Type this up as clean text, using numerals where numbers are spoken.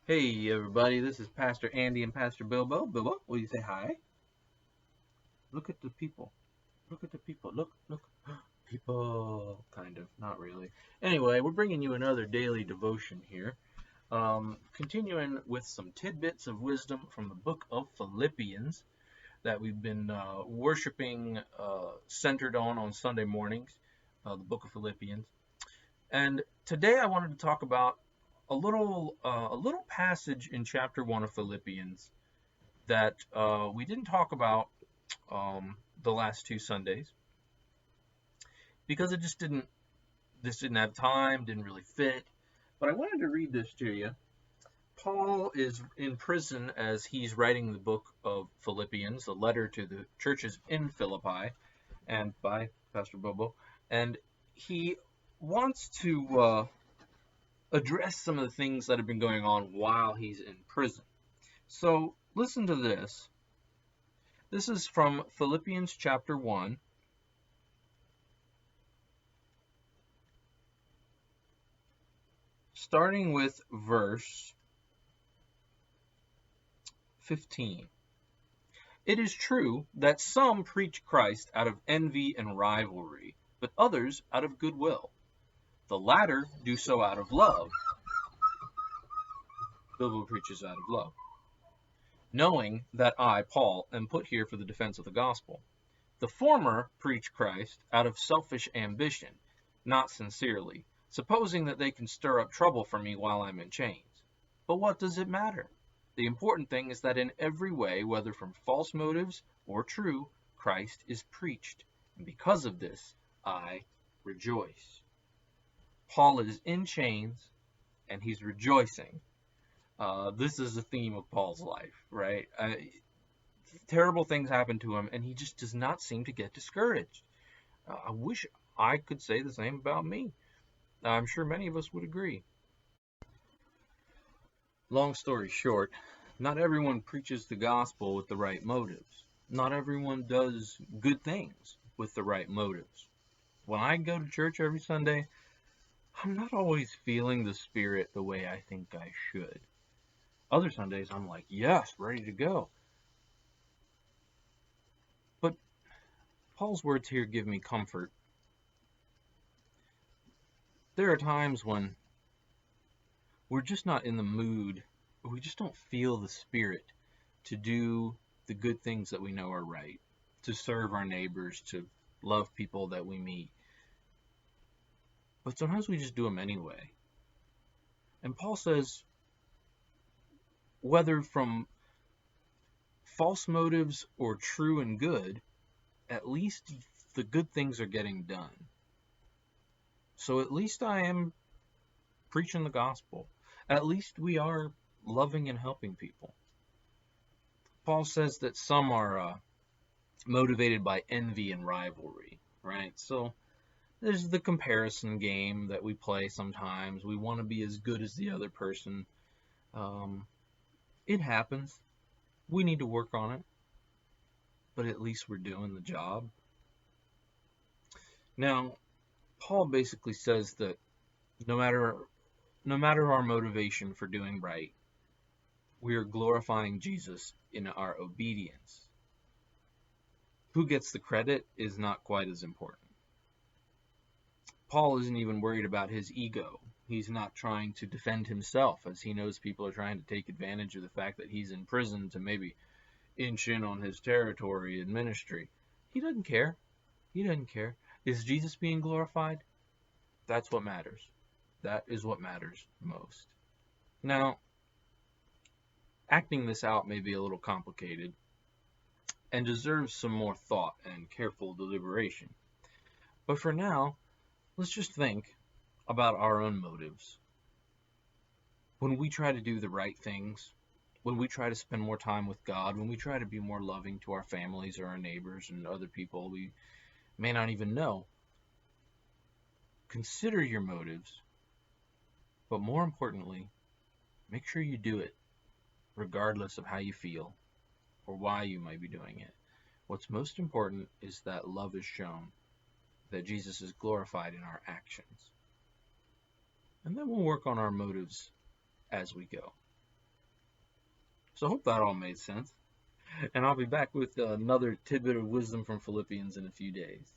Hey everybody, this is Pastor Andy and Pastor Bilbo. Bilbo, will you say hi? Look at the people. Look at the people. Look. People, kind of, not really. Anyway, we're bringing you another daily devotion here. Continuing with some tidbits of wisdom from the book of Philippians that we've been worshiping centered on Sunday mornings, the book of Philippians. And today I wanted to talk about a little passage in chapter 1 of Philippians that we didn't talk about the last two Sundays because it just didn't have time, didn't really fit. But I wanted to read this to you. Paul is in prison as he's writing the book of Philippians, a letter to the churches in Philippi, and by Pastor Bobo, and he wants to address some of the things that have been going on while he's in prison. So listen to this. This is from Philippians chapter 1. Starting with verse 15. It is true that some preach Christ out of envy and rivalry, but others out of goodwill. The latter do so out of love. Bilbo preaches out of love. Knowing that I, Paul, am put here for the defense of the gospel. The former preach Christ out of selfish ambition, not sincerely, supposing that they can stir up trouble for me while I'm in chains. But what does it matter? The important thing is that in every way, whether from false motives or true, Christ is preached. And because of this, I rejoice. Paul is in chains, and he's rejoicing. This is the theme of Paul's life, right? Terrible things happen to him, and he just does not seem to get discouraged. I wish I could say the same about me. I'm sure many of us would agree. Long story short, not everyone preaches the gospel with the right motives. Not everyone does good things with the right motives. When I go to church every Sunday, I'm not always feeling the Spirit the way I think I should. Other Sundays, I'm like, yes, ready to go. But Paul's words here give me comfort. There are times when we're just not in the mood, or we just don't feel the Spirit to do the good things that we know are right, to serve our neighbors, to love people that we meet. But sometimes we just do them anyway. And Paul says, whether from false motives or true and good, at least the good things are getting done. So at least I am preaching the gospel. At least we are loving and helping people. Paul says that some are motivated by envy and rivalry, right? So there's the comparison game that we play sometimes. We want to be as good as the other person. It happens. We need to work on it. But at least we're doing the job. Now, Paul basically says that no matter our motivation for doing right, we are glorifying Jesus in our obedience. Who gets the credit is not quite as important. Paul isn't even worried about his ego. He's not trying to defend himself, as he knows people are trying to take advantage of the fact that he's in prison to maybe inch in on his territory and ministry. He doesn't care. He doesn't care. Is Jesus being glorified? That's what matters. That is what matters most. Now, acting this out may be a little complicated and deserves some more thought and careful deliberation. But for now, let's just think about our own motives. When we try to do the right things, when we try to spend more time with God, when we try to be more loving to our families or our neighbors and other people we may not even know, consider your motives, but more importantly, make sure you do it regardless of how you feel or why you might be doing it. What's most important is that love is shown, that Jesus is glorified in our actions. And then we'll work on our motives as we go. So I hope that all made sense. And I'll be back with another tidbit of wisdom from Philippians in a few days.